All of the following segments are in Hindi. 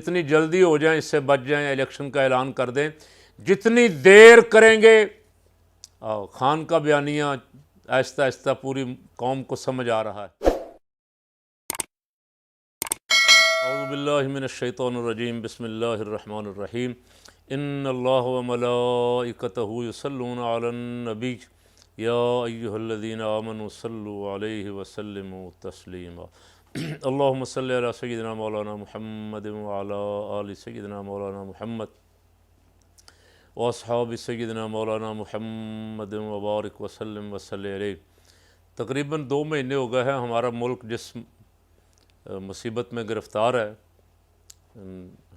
जितनी जल्दी हो जाए इससे बच जाएं, इलेक्शन का ऐलान कर दें। जितनी देर करेंगे, खान का बयानिया आहिस्ता आहिस्ता पूरी कौम को समझ आ रहा है। औज़ुबिल्लाहि मिनश्शैतानिर्रजीम, बिस्मिल्लाहिर्रहमानिर्रहीम। इन्नल्लाह व मलाइकतहु युसल्लूना अलन नबी या अय्युहल्लज़ीना आमनु सल्लु अलैहि व सल्लिमू तस्लीमा। अल्लाहुम्मा सल्लि अला सय्यिदिना मौलाना मुहम्मद व अला आलि सय्यिदिना मौलाना मुहम्मद व अस्हाबि सय्यिदिना मौलाना मुहम्मद व बारिक वसल्लम वसल्लि अलैहि। तकरीबन 2 महीने हो गए हैं हमारा मुल्क जिस मुसीबत में गिरफ़्तार है,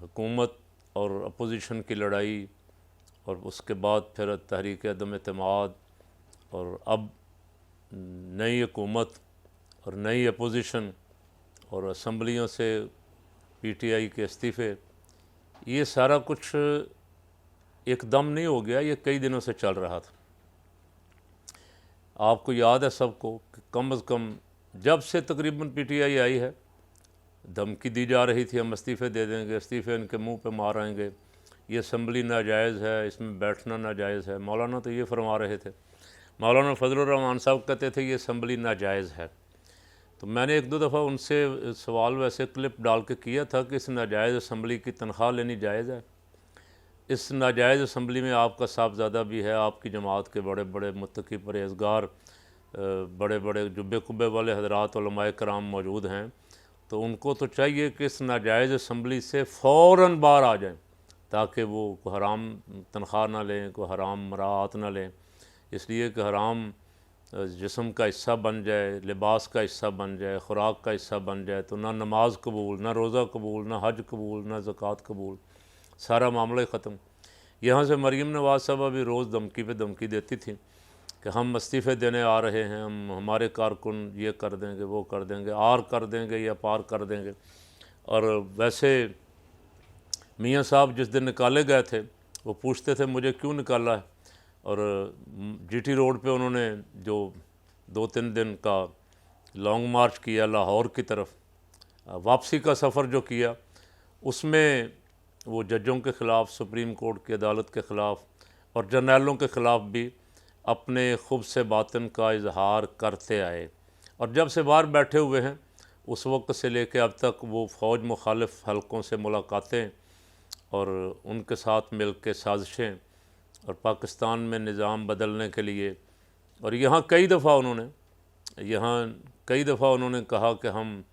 हुकूमत और अपोजिशन की लड़ाई, और उसके बाद फिर तहरीक अदम एतमाद, और अब नई हुकूमत और नई अपोजिशन और असम्बलियों से पीटीआई के इस्तीफ़े, ये सारा कुछ एकदम नहीं हो गया, ये कई दिनों से चल रहा था। आपको याद है सबको कि कम अज़ कम जब से तकरीबन पीटीआई आई है, धमकी दी जा रही थी हम इस्तीफ़े दे देंगे, इस्तीफ़े इनके मुंह पे मार आएंगे, ये असम्बली नाजायज़ है, इसमें बैठना नाजायज़ है। मौलाना तो ये फरमा रहे थे, मौलाना फजलुर रहमान साहब कहते थे ये असम्बली नाजायज़ है। तो मैंने 1-2 दफ़ा उनसे सवाल वैसे क्लिप डाल के किया था कि इस नाजायज़ असम्बली की तनख्वाह लेनी जायज़ है? इस नाजायज़ असम्बली में आपका साहबज़ादा भी है, आपकी जमात के बड़े बड़े मुत्तकी परहेज़गार, बड़े बड़े जुब्बे कुब्बे वाले हज़रात उलमाए कराम मौजूद हैं। तो उनको तो चाहिए कि इस नाजायज़ असम्बली से फ़ौरन बाहर आ जाएं, ताकि वो कोई हराम तनख्वाह ना लें, कोई हराम मराहत ना लें, इसलिए कि हराम जिस्म का हिस्सा बन जाए, लिबास का हिस्सा बन जाए, ख़ुराक का हिस्सा बन जाए, तो ना नमाज कबूल, ना रोज़ा कबूल, ना हज कबूल, ना ज़कात कबूल, सारा मामला ही ख़त्म। यहाँ से मरीम नवाज़ साहबा भी रोज़ धमकी पे धमकी देती थी कि हम इस्तीफ़े देने आ रहे हैं, हम हमारे कारकुन ये कर देंगे, वो कर देंगे, आर कर देंगे या पार कर देंगे। और वैसे मियाँ साहब जिस दिन निकाले गए थे, वो पूछते थे मुझे क्यों निकाला है, और जीटी रोड पे उन्होंने जो 2-3 दिन का लॉन्ग मार्च किया लाहौर की तरफ, वापसी का सफ़र जो किया, उसमें वो जजों के ख़िलाफ़, सुप्रीम कोर्ट की अदालत के ख़िलाफ़ और जर्नैलों के ख़िलाफ़ भी अपने ख़ुब से बातिन का इजहार करते आए। और जब से बाहर बैठे हुए हैं उस वक्त से लेकर अब तक वो फ़ौज मुखालिफ हलकों से मुलाकातें और उनके साथ मिल के साजिशें, और पाकिस्तान में निज़ाम बदलने के लिए, और यहाँ कई दफ़ा उन्होंने कहा कि हम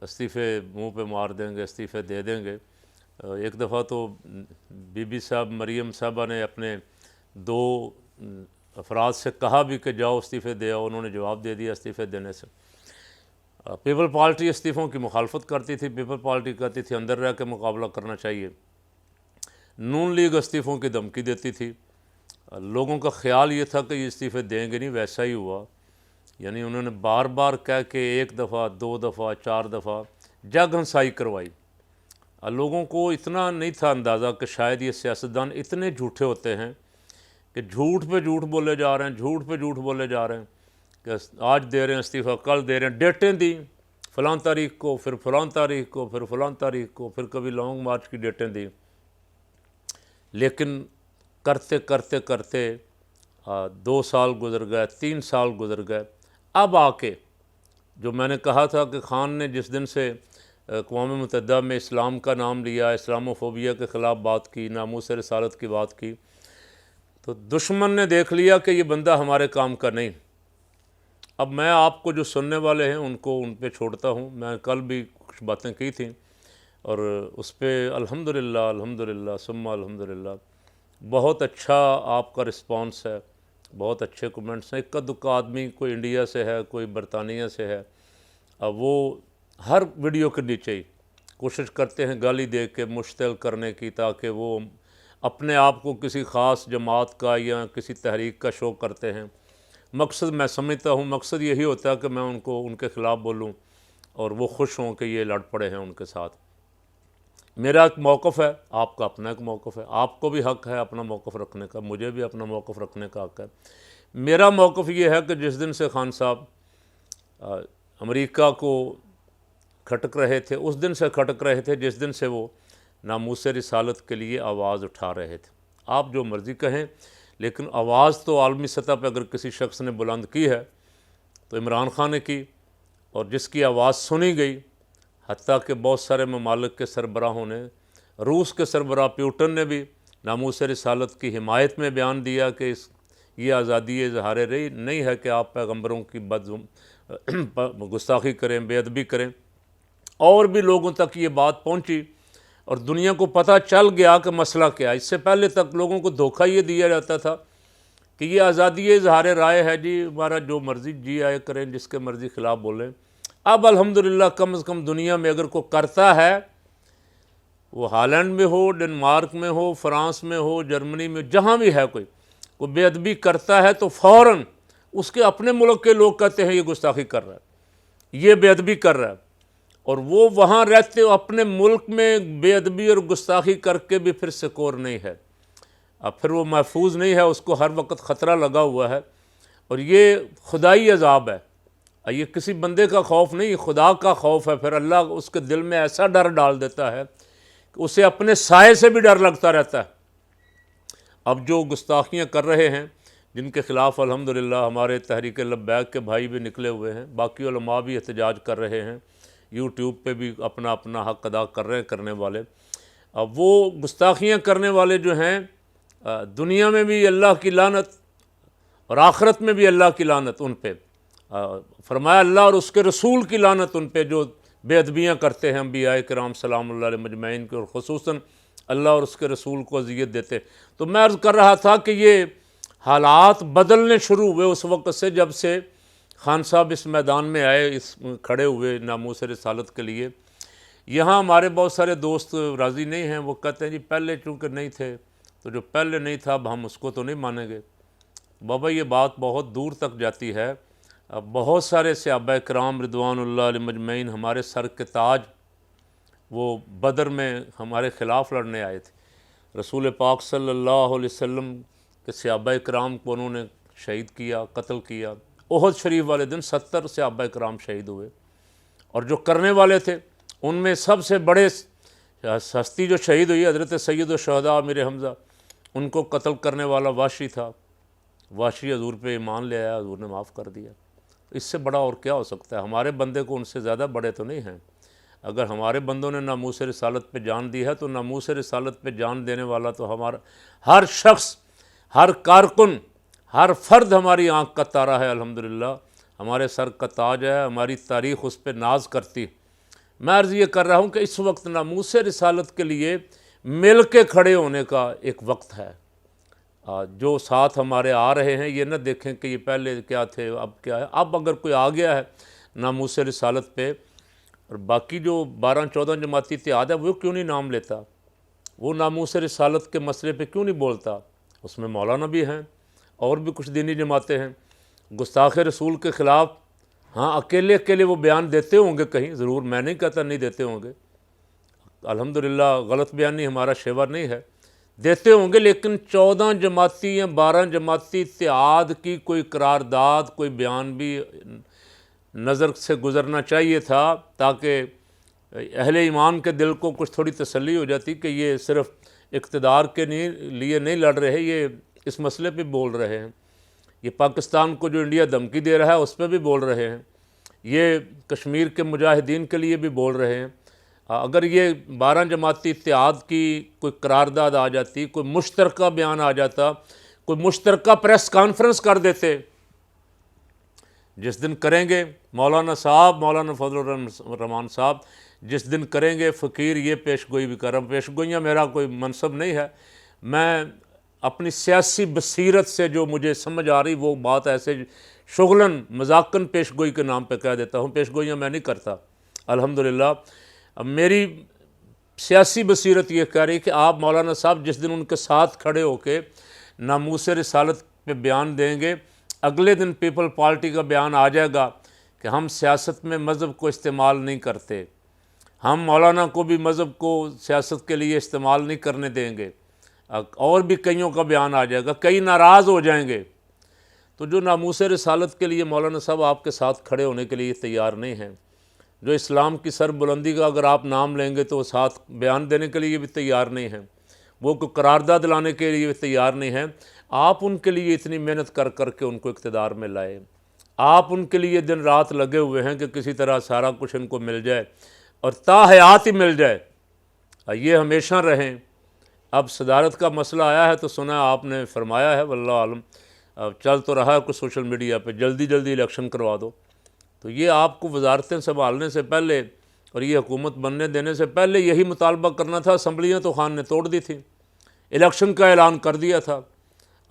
इस्तीफ़े मुँह पे मार देंगे, इस्तीफ़े दे देंगे। एक दफ़ा तो बीबी साहब मरीम साहबा ने अपने 2 अफराद से कहा भी कि जाओ इस्तीफ़े दे आओ, उन्होंने जवाब दे दिया इस्तीफ़े देने से। पीपल पार्टी इस्तीफ़ों की मुखालफत करती थी, पीपल पार्टी कहती थी अंदर रह के मुकाबला करना चाहिए। नून लीग इस्तीफ़ों की धमकी देती थी। लोगों का ख़्याल ये था कि ये इस्तीफ़े देंगे नहीं, वैसा ही हुआ। यानी उन्होंने बार बार कह के 1 दफ़ा, 2 दफ़ा, 4 दफ़ा जग हंसाई करवाई। लोगों को इतना नहीं था अंदाज़ा कि शायद ये सियासतदान इतने झूठे होते हैं कि झूठ पे झूठ बोले जा रहे हैं, झूठ पे झूठ बोले जा रहे हैं कि आज दे रहे हैं इस्तीफ़ा, कल दे रहे हैं, डेटें दी फ़लाँ तारीख को, फिर फ़लाँ तारीख को, फिर फ़लाँ तारीख को, फिर कभी लॉन्ग मार्च की डेटें दी। लेकिन करते करते करते 2 साल गुजर गए, 3 साल गुजर गए। अब आके जो मैंने कहा था कि खान ने जिस दिन से अक़वाम मुत्तहिदा में इस्लाम का नाम लिया, इस्लामोफोबिया के ख़िलाफ़ बात की, नामूस रिसालत की बात की, तो दुश्मन ने देख लिया कि ये बंदा हमारे काम का नहीं। अब मैं आपको जो सुनने वाले हैं उनको उन पे छोड़ता हूँ। मैं कल भी कुछ बातें की थी और उस पर अल्हम्दुलिल्लाह अल्हम्दुलिल्लाह सुम्मा अल्हम्दुलिल्लाह बहुत अच्छा आपका रिस्पांस है, बहुत अच्छे कमेंट्स हैं। इक्का दुक्का आदमी कोई इंडिया से है, कोई बरतानिया से है, अब वो हर वीडियो के नीचे ही कोशिश करते हैं गाली दे के मुश्तिल करने की, ताकि वो अपने आप को किसी ख़ास जमात का या किसी तहरीक का शो करते हैं। मकसद मैं समझता हूँ, मकसद यही होता है कि मैं उनको उनके ख़िलाफ़ बोलूँ और वो खुश हों कि ये लड़ पड़े हैं उनके साथ। मेरा एक मौक़िफ़ है, आपका अपना एक मौक़िफ़ है, आपको भी हक़ है अपना मौक़िफ़ रखने का, मुझे भी अपना मौक़िफ़ रखने का हक़ है। मेरा मौक़िफ़ ये है कि जिस दिन से खान साहब अमेरिका को खटक रहे थे, उस दिन से खटक रहे थे जिस दिन से वो नामूस रिसालत के लिए आवाज़ उठा रहे थे। आप जो मर्ज़ी कहें, लेकिन आवाज़ तो आलमी सतह पर अगर किसी शख्स ने बुलंद की है तो इमरान खान ने की, और जिसकी आवाज़ सुनी गई, हत्ता कि बहुत सारे ममालिक के सरबराहों ने, रूस के सरबराह पुतिन ने भी नामूस रिसालत की हिमायत में बयान दिया कि ये आज़ादी इज़हार रही नहीं है कि आप पैगम्बरों की गुस्ताखी करें, बेअदबी करें। और भी लोगों तक ये बात पहुंची और दुनिया को पता चल गया कि मसला क्या है। इससे पहले तक लोगों को धोखा ये दिया जाता था कि ये आज़ादी इज़हार राय है जी, हमारा जो मर्ज़ी जी आए करें, जिसके मर्ज़ी ख़िलाफ़ बोलें। अब अल्हम्दुलिल्लाह कम से कम दुनिया में अगर कोई करता है, वो हॉलैंड में हो, डेनमार्क में हो, फ्रांस में हो, जर्मनी में, जहाँ भी है कोई बेअदबी करता है तो फ़ौरन उसके अपने मुल्क के लोग कहते हैं ये गुस्ताखी कर रहा है, ये बेअदबी कर रहा है। और वो वहाँ रहते हो अपने मुल्क में बेअदबी और गुस्ताखी करके भी फिर सिकोर नहीं है, अब फिर वो महफूज नहीं है, उसको हर वक्त ख़तरा लगा हुआ है। और ये खुदाई अजाब है, ये किसी बंदे का खौफ नहीं, खुदा का खौफ है। फिर अल्लाह उसके दिल में ऐसा डर डाल देता है कि उसे अपने साए से भी डर लगता रहता है। अब जो गुस्ताखियाँ कर रहे हैं, जिनके ख़िलाफ़ अल्हम्दुलिल्लाह हमारे तहरीक लब्बैक के भाई भी निकले हुए हैं, बाकी उलमा भी एहतजाज कर रहे हैं, यूट्यूब पे भी अपना अपना हक़ अदा कर रहे हैं करने वाले। अब वो गुस्ताखियाँ करने वाले जो हैं, दुनिया में भी अल्लाह की लानत और आखिरत में भी अल्लाह की लानत उन पर। फरमाया अल्लाह और उसके रसूल की लानत उन पर जो बेअदबियाँ करते हैं अंबिया किराम सलामुल्लाह अलैहिम मजमईन के, और ख़ुसूसन अल्लाह और उसके रसूल को अज़ियत देते। तो मैं अर्ज़ कर रहा था कि ये हालात बदलने शुरू हुए उस वक्त से जब से खान साहब इस मैदान में आए, इस खड़े हुए नामूस रिसालत के लिए। यहाँ हमारे बहुत सारे दोस्त राज़ी नहीं हैं, वो कहते हैं जी पहले चूँकि नहीं थे तो जो पहले नहीं था अब हम उसको तो नहीं मानेंगे। बाबा ये बात बहुत दूर तक जाती है। अब बहुत सारे सहाबा किराम रिदवानुल्लाह अलैहिम मजमईन, हमारे सर के ताज, वो बदर में हमारे ख़िलाफ़ लड़ने आए थे। रसूल पाक सल्लल्लाहु अलैहि वसल्लम के सहाबा किराम को उन्होंने शहीद किया, कत्ल किया। ओहद शरीफ वाले दिन 70 सहाबा किराम शहीद हुए, और जो करने वाले थे उनमें सबसे बड़े हस्ती जो शहीद हुई हज़रत सैयद शुहदा मेरे हमज़ा, उनको कत्ल करने वाला वाशी था। वाशी हजूर पे ईमान ले आया, हजूर ने माफ़ कर दिया। इससे बड़ा और क्या हो सकता है? हमारे बंदे को उनसे ज़्यादा बड़े तो नहीं हैं। अगर हमारे बंदों ने नामूस रिसालत पे जान दी है तो नामूस रिसालत पे जान देने वाला तो हमारा हर शख्स, हर कारकुन, हर फ़र्द हमारी आँख का तारा है। अल्हम्दुलिल्लाह हमारे सर का ताज है, हमारी तारीख़ उस पर नाज करती। मैं अर्ज़ ये कर रहा हूँ कि इस वक्त नामूस रिसालत के लिए मिल के खड़े होने का एक वक्त है। जो साथ हमारे आ रहे हैं, ये न देखें कि ये पहले क्या थे अब क्या है। अब अगर कोई आ गया है नामूस रिसालत पे, और बाकी जो 12-14 जमाती इत्तेहाद है वो क्यों नहीं नाम लेता, वो नामूस रिसालत के मसले पे क्यों नहीं बोलता? उसमें मौलाना भी हैं और भी कुछ दीनी जमातें हैं। गुस्ताख रसूल के ख़िलाफ़ हाँ अकेले अकेले वो बयान देते होंगे कहीं, ज़रूर, मैं नहीं कहता नहीं देते होंगे, अल्हम्दुलिल्लाह गलत बयानी हमारा शेवर नहीं है, देते होंगे। लेकिन 14 जमाती या 12 जमाती इत्तेहाद की कोई करारदाद, कोई बयान भी नज़र से गुज़रना चाहिए था, ताकि अहले ईमान के दिल को कुछ थोड़ी तसल्ली हो जाती कि ये सिर्फ़ इक़्तिदार के लिए नहीं लड़ रहे, ये इस मसले पे बोल रहे हैं, ये पाकिस्तान को जो इंडिया धमकी दे रहा है उस पर भी बोल रहे हैं, ये कश्मीर के मुजाहिदीन के लिए भी बोल रहे हैं। अगर ये 12 जमाती इत्तेहाद की कोई करारदाद आ जाती, कोई मुश्तरका बयान आ जाता, कोई मुश्तरका प्रेस कॉन्फ्रेंस कर देते, जिस दिन करेंगे मौलाना साहब, मौलाना फजल रहमान साहब जिस दिन करेंगे, फ़कीर ये पेशगोई भी कर रहा हूँ, पेशगोइयाँ मेरा कोई मनसब नहीं है, मैं अपनी सियासी बसीरत से जो मुझे समझ आ रही वो बात ऐसे शुगलन मजाकन पेशगोई के नाम पे कह देता हूँ, पेशगोइयाँ मैं नहीं करता। अल्हम्दुलिल्लाह अब मेरी सियासी बसीरत ये कह रही कि आप मौलाना साहब जिस दिन उनके साथ खड़े होके नामूस रिसालत पे बयान देंगे, अगले दिन पीपल पार्टी का बयान आ जाएगा कि हम सियासत में मज़हब को इस्तेमाल नहीं करते, हम मौलाना को भी मज़हब को सियासत के लिए इस्तेमाल नहीं करने देंगे, और भी कईयों का बयान आ जाएगा, कई नाराज़ हो जाएंगे। तो जो नामूस रिसालत के लिए मौलाना साहब आपके साथ खड़े होने के लिए तैयार नहीं हैं, जो इस्लाम की सरबुलंदी का अगर आप नाम लेंगे तो वो साथ बयान देने के लिए भी तैयार नहीं हैं, वो कोई करारदाद लाने के लिए भी तैयार नहीं हैं। आप उनके लिए इतनी मेहनत कर कर के उनको इक़्तिदार में लाए, आप उनके लिए दिन रात लगे हुए हैं कि किसी तरह सारा कुछ इनको मिल जाए और ताहयात ही मिल जाए, ये हमेशा रहें। अब सदारत का मसला आया है तो सुना आपने फरमाया है, वल्लाह आलम अब चल तो रहा है कुछ सोशल मीडिया पे, जल्दी जल्दी इलेक्शन करवा दो। तो ये आपको वजारतें संभालने से पहले और ये हुकूमत बनने देने से पहले यही मुतालबा करना था। असम्बलियाँ तो खान ने तोड़ दी थी, इलेक्शन का ऐलान कर दिया था,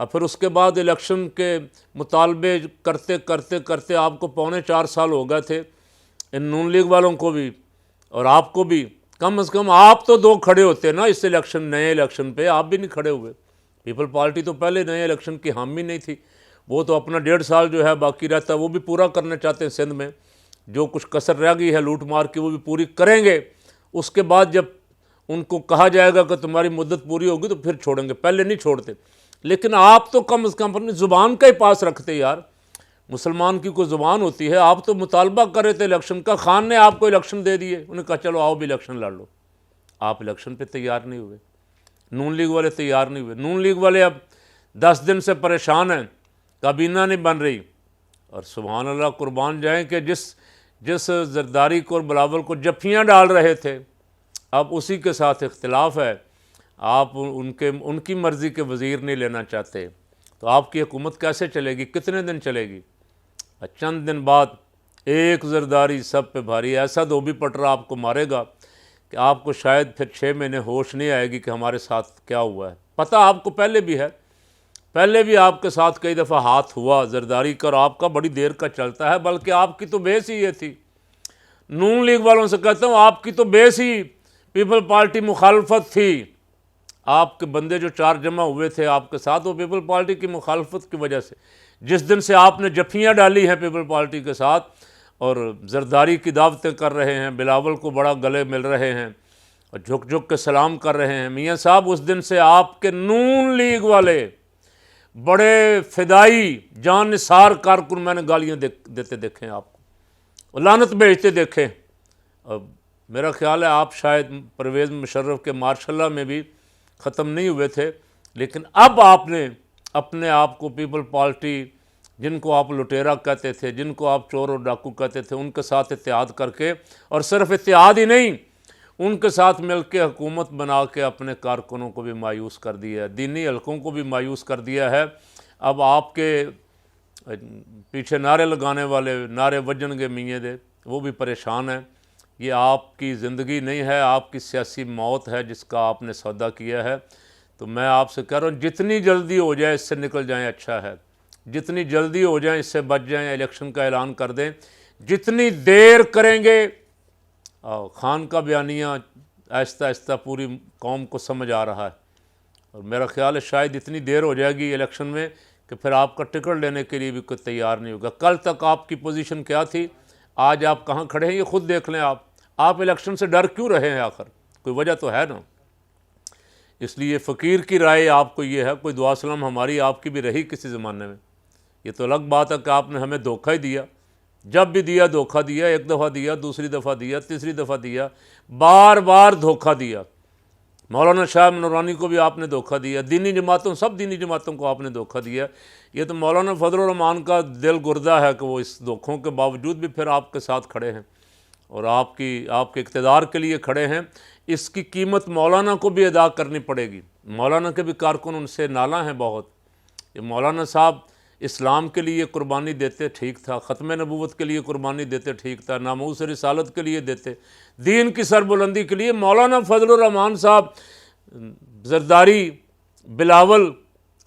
और फिर उसके बाद इलेक्शन के मुतालबे करते करते करते आपको 3.25 साल हो गए थे, इन नून लीग वालों को भी और आपको भी। कम से कम आप तो 2 खड़े होते ना इस इलेक्शन, नए इलेक्शन पे, आप भी नहीं खड़े हुए। पीपल पार्टी तो पहले नए इलेक्शन की हामी नहीं थी, वो तो अपना 1.5 साल जो है बाकी रहता है वो भी पूरा करना चाहते हैं। सिंध में जो कुछ कसर रह गई है लूट मार की वो भी पूरी करेंगे। उसके बाद जब उनको कहा जाएगा कि तुम्हारी मुद्दत पूरी होगी तो फिर छोड़ेंगे, पहले नहीं छोड़ते। लेकिन आप तो कम से कम अपनी ज़ुबान का ही पास रखते यार, मुसलमान की कोई ज़ुबान होती है। आप तो मुतालबा कर रहे थे इलेक्शन का, खान ने आपको इलेक्शन दे दिए, उन्हें कहा चलो आओ भी इलेक्शन लड़ लो। आप इलेक्शन पे तैयार नहीं हुए, नून लीग वाले तैयार नहीं हुए। नून लीग वाले अब 10 दिन से परेशान हैं, काबीना नहीं बन रही। और सुभान अल्लाह कुर्बान जाएं कि जिस जरदारी को और बिलावल को जफ्फियाँ डाल रहे थे, अब उसी के साथ इख्तिलाफ है। आप उनकी मर्ज़ी के वज़ीर नहीं लेना चाहते, तो आपकी हुकूमत कैसे चलेगी, कितने दिन चलेगी? चंद दिन बाद एक जरदारी सब पे भारी, ऐसा धोबी पटरा आपको मारेगा कि आपको शायद फिर 6 महीने होश नहीं आएगी कि हमारे साथ क्या हुआ है। पता आपको पहले भी है, पहले भी आपके साथ कई दफ़ा हाथ हुआ जरदारी का, और आपका बड़ी देर का चलता है। बल्कि आपकी तो बेस ही ये थी, नून लीग वालों से कहता हूँ आपकी तो बेस ही पीपल पार्टी मुखालफत थी। आपके बंदे जो 4 जमा हुए थे आपके साथ, वो पीपल पार्टी की मुखालफत की वजह से, जिस दिन से आपने जफ्फियाँ डाली हैं पीपल पार्टी के साथ और जरदारी की दावतें कर रहे हैं, बिलावल को बड़ा गले मिल रहे हैं और झुक झुक के सलाम कर रहे हैं, मियाँ साहब उस दिन से आपके नून लीग वाले बड़े फिदाई जान निसार कारकुन मैंने गालियाँ देते देखे हैं आपको, और लानत भेजते देखे। और मेरा ख्याल है आप शायद परवेज़ मुशर्रफ के मार्शल्ला में भी ख़त्म नहीं हुए थे, लेकिन अब आपने अपने आप को पीपल पार्टी, जिनको आप लुटेरा कहते थे, जिनको आप चोर और डाकू कहते थे, उनके साथ इत्तेहाद करके, और सिर्फ इत्तेहाद ही नहीं, उनके साथ मिलकर हुकूमत बना के अपने कारकुनों को भी मायूस कर दिया है, दीनी हलकों को भी मायूस कर दिया है। अब आपके पीछे नारे लगाने वाले नारे वजनगे मियाँ दे, वो भी परेशान हैं। ये आपकी ज़िंदगी नहीं है, आपकी सियासी मौत है जिसका आपने सौदा किया है। तो मैं आपसे कह रहा हूँ जितनी जल्दी हो जाए इससे निकल जाएं अच्छा है, जितनी जल्दी हो जाए इससे बच जाएं, इलेक्शन का ऐलान कर दें। जितनी देर करेंगे, खान का बयानिया आहिस्ता आहिस्ता पूरी कौम को समझ आ रहा है, और मेरा ख्याल है शायद इतनी देर हो जाएगी इलेक्शन में कि फिर आपका टिकट लेने के लिए भी कोई तैयार नहीं होगा। कल तक आपकी पोजीशन क्या थी, आज आप कहाँ खड़े हैं ये खुद देख लें। आप इलेक्शन से डर क्यों रहे हैं, आखिर कोई वजह तो है ना। इसलिए फ़कीर की राय आपको ये है, कोई दुआ सलाम हमारी आपकी भी रही किसी ज़माने में। ये तो अलग बात है कि आपने हमें धोखा ही दिया, जब भी दिया धोखा दिया, 1 दफ़ा दिया, दूसरी दफ़ा दिया, तीसरी दफ़ा दिया, बार बार धोखा दिया। मौलाना शाह नूरानी को भी आपने धोखा दिया, दीनी जमातों, सब दीनी जमातों को आपने धोखा दिया। ये तो मौलाना फजलुर रहमान का दिल गुर्दा है कि वो इस धोखों के बावजूद भी फिर आपके साथ खड़े हैं और आपके इक़्तिदार के लिए खड़े हैं। इसकी कीमत मौलाना को भी अदा करनी पड़ेगी। मौलाना के भी कारकुन उनसे नाला हैं बहुत। ये मौलाना साहब इस्लाम के लिए कुर्बानी देते, ठीक था, ख़त्म नबूवत के लिए कुर्बानी देते, ठीक था, नामूस रिसालत के लिए देते, दीन की सरबुलंदी के लिए। मौलाना फजलुर रहमान साहब जरदारी, बिलावल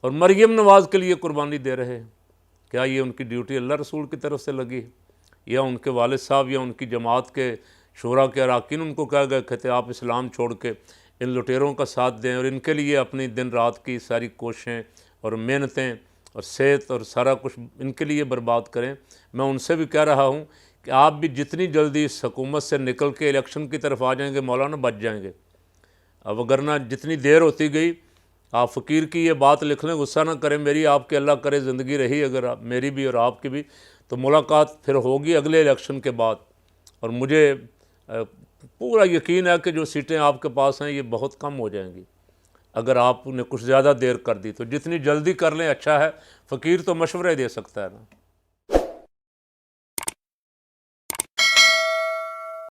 और मरियम नवाज़ के लिए कुर्बानी दे रहे हैं। क्या ये उनकी ड्यूटी अल्लाह रसूल की तरफ से लगी है, या उनके वालिद साहब या उनकी जमात के शूरा के अराकीन उनको कह गए कहते आप इस्लाम छोड़ के इन लुटेरों का साथ दें और इनके लिए अपनी दिन रात की सारी कोशिशें और मेहनतें और सेहत और सारा कुछ इनके लिए बर्बाद करें। मैं उनसे भी कह रहा हूँ कि आप भी जितनी जल्दी इस हुकूमत से निकल के इलेक्शन की तरफ आ जाएंगे मौलाना बच जाएंगे। अब वरना जितनी देर होती गई, आप फ़कीर की ये बात लिख लें, गुस्सा ना करें मेरी, आपके अल्लाह करे ज़िंदगी रही अगर मेरी भी और आपकी भी, तो मुलाकात फिर होगी अगले इलेक्शन के बाद। और मुझे पूरा यकीन है कि जो सीटें आपके पास हैं ये बहुत कम हो जाएंगी अगर आपने कुछ ज़्यादा देर कर दी। तो जितनी जल्दी कर लें अच्छा है। फ़कीर तो मशवरे दे सकता है ना।